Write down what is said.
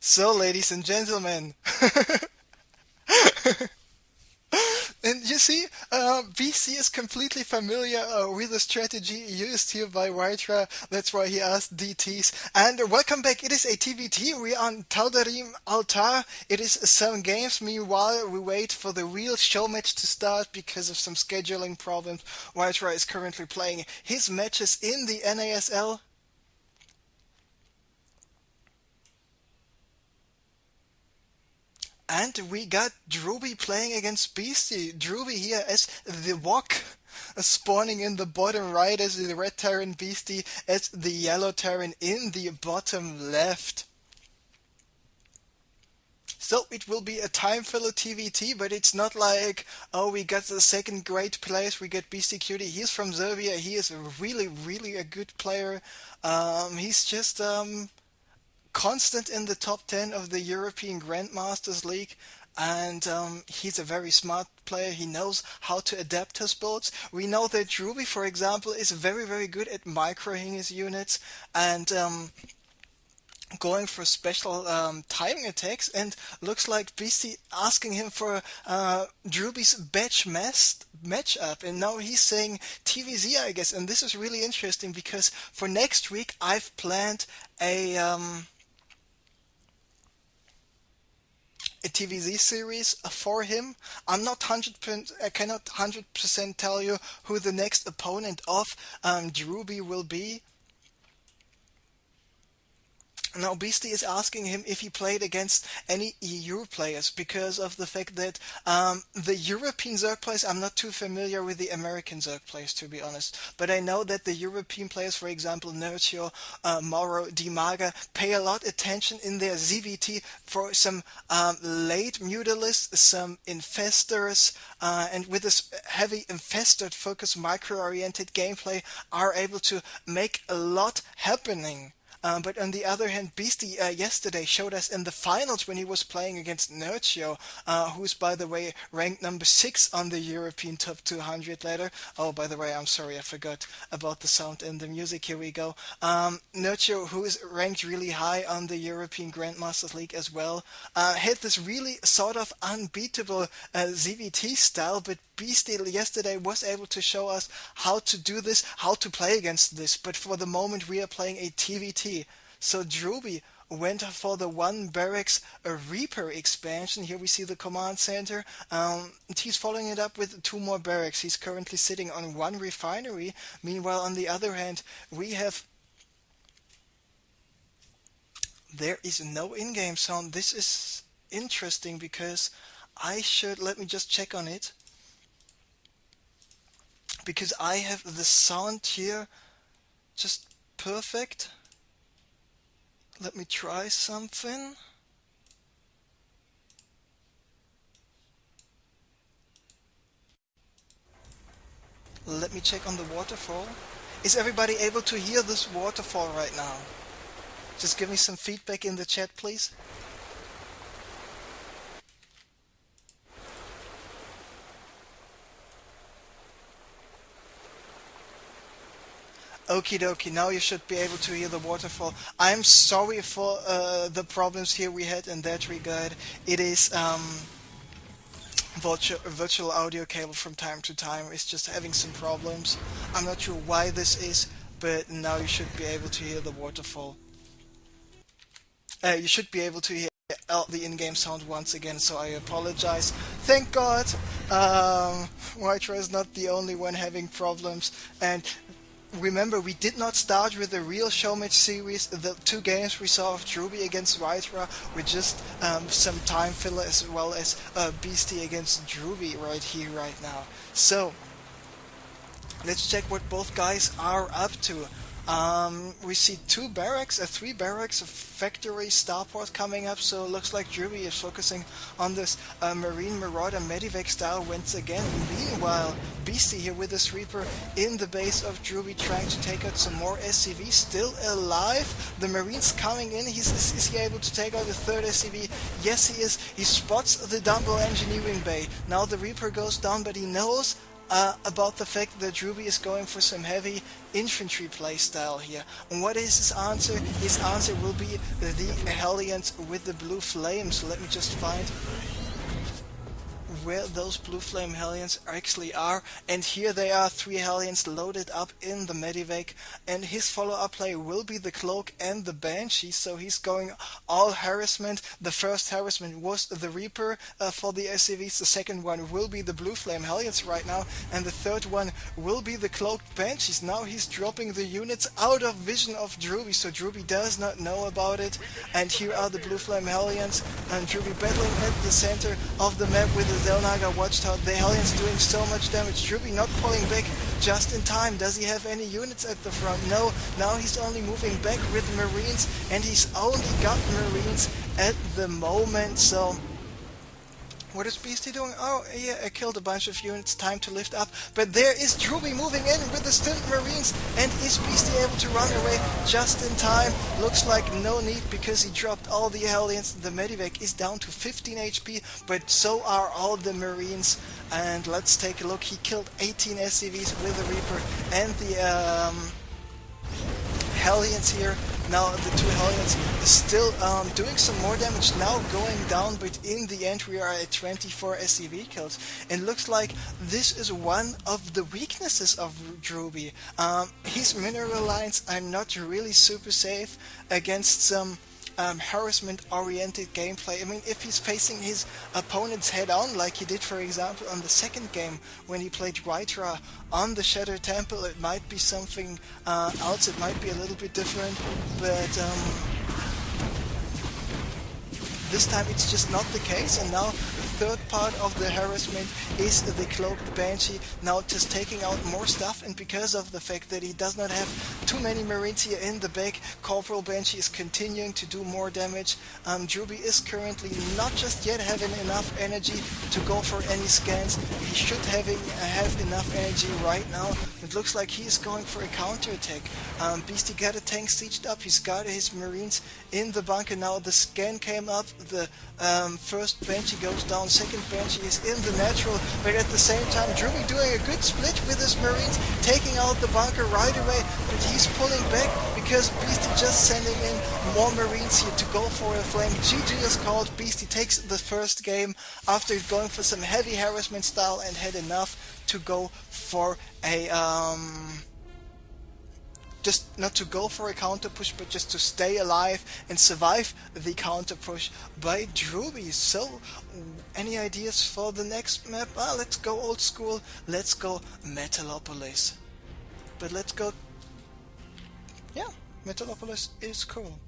So, ladies and gentlemen, and you see, BC is completely familiar with the strategy used here by Wytra. That's why he asked DTs. And welcome back. It is a TVT. We are on Taldarim Altar. It is 7 games. Meanwhile, we wait for the real show match to start because of some scheduling problems. Wytra is currently playing his matches in the NASL. And we got Drewbie playing against Beastie. Drewbie here as the Wok, spawning in the bottom right as the red Terran, Beastie as the yellow Terran in the bottom left. So it will be a time filler TVT, but it's not like, oh, we got the second great place, we get BeastyQt. He's from Serbia, he is really a good player. He's just constant in the top 10 of the European Grandmasters League, and he's a very smart player. He knows how to adapt his builds. We know that Drewbie, for example, is very good at microing his units and going for special timing attacks, and looks like Beastie asking him for Drewbie's matchup, and now he's saying TVZ, I guess. And this is really interesting because for next week I've planned a TVZ series for him. I cannot 100% tell you who the next opponent of Drewbie will be. Now, Beastie is asking him if he played against any EU players because of the fact that the European Zerg players, I'm not too familiar with the American Zerg players, to be honest, but I know that the European players, for example, Nerchio, Moro, Dimaga, pay a lot attention in their ZVT for some late Mutalisks, some Infestors, and with this heavy Infestor-focused micro-oriented gameplay are able to make a lot happening. But on the other hand, Beastie yesterday showed us in the finals when he was playing against Nerchio, who's, by the way, ranked number 6 on the European Top 200 ladder. Oh, by the way, I'm sorry, I forgot about the sound and the music. Here we go. Nerchio, who is ranked really high on the European Grandmasters League as well, had this really sort of unbeatable ZVT style, but Beastie yesterday was able to show us how to do this, how to play against this. But for the moment, we are playing a TVT. So Drewbie went for the 1 barracks Reaper expansion. Here we see the command center. He's following it up with 2 more barracks. He's currently sitting on 1 refinery. Meanwhile, on the other hand, we have... There is no in-game sound. This is interesting because let me just check on it. Because I have the sound here just perfect. Let me try something. Let me check on the waterfall. Is everybody able to hear this waterfall right now? Just give me some feedback in the chat, please. Okie dokie, now you should be able to hear the waterfall. I'm sorry for the problems here we had in that regard. It is virtual audio cable from time to time. It's just having some problems. I'm not sure why this is, but now you should be able to hear the waterfall. You should be able to hear the in-game sound once again, so I apologize. Thank God Wytra is not the only one having problems. And remember, we did not start with the real show match series. The 2 games we saw of Drewbie against Wytra were just some time filler, as well as Beastie against Drewbie right here, right now. So, let's check what both guys are up to. We see 2 barracks, 3 barracks, a factory starport coming up, so it looks like Drewbie is focusing on this Marine Marauder Medivac style once again. Meanwhile, Beastie here with his Reaper in the base of Drewbie, trying to take out some more SCV, still alive. The Marines coming in. Is he able to take out the 3rd SCV? Yes, he is. He spots the Dumble Engineering Bay. Now the Reaper goes down, but he knows about the fact that Drewbie is going for some heavy infantry playstyle here. And what is his answer? His answer will be the Hellions with the blue flame. So let me just find where those blue flame Hellions actually are, and here they are, 3 Hellions loaded up in the Medivac, and his follow-up play will be the Cloak and the Banshee, so he's going all harassment. The first harassment was the Reaper for the SCVs, the second one will be the blue flame Hellions right now, and the third one will be the Cloaked Banshees. Now he's dropping the units out of vision of Drewbie, so Drewbie does not know about it, and here are the blue flame Hellions, and Drewbie battling at the center of the map with the Naga Watchtower. The Hellions doing so much damage. Drewbie not pulling back just in time. Does he have any units at the front? No. Now he's only moving back with Marines, and he's only got Marines at the moment. So what is Beastie doing? Oh, yeah, I killed a bunch of units. Time to lift up. But there is Drewbie moving in with the stint Marines. And is Beastie able to run away just in time? Looks like no need, because he dropped all the Hellions. The Medivac is down to 15 HP, but so are all the Marines. And let's take a look. He killed 18 SCVs with the Reaper and the Hellions here. Now the 2 Hellions is still doing some more damage, now going down, but in the end we are at 24 SCV kills. And looks like this is one of the weaknesses of Drewbie. His mineral lines are not really super safe against some harassment-oriented gameplay. I mean, if he's facing his opponents head-on, like he did, for example, on the second game when he played Rytra on the Shattered Temple, it might be something else, it might be a little bit different, but this time it's just not the case. And now the third part of the harassment is the Cloaked Banshee, now just taking out more stuff, and because of the fact that he does not have too many Marines here in the back, Corporal Banshee is continuing to do more damage. Drewbie is currently not just yet having enough energy to go for any scans. He should have enough energy right now. It looks like he is going for a counterattack. Beastie got a tank sieged up, he's got his Marines in the bunker. Now the scan came up, the first Banshee goes down, second Banshee is in the natural, but at the same time Drewbie doing a good split with his Marines, taking out the bunker right away, but he's pulling back because Beastie just sending in more Marines here to go for a flame. GG is called. Beastie takes the first game after going for some heavy harassment style and had enough to go for a just not to go for a counter push, but just to stay alive and survive the counter push by Drewbie. So, any ideas for the next map? Let's go old school. Let's go Metalopolis. But let's go... Yeah, Metalopolis is cool.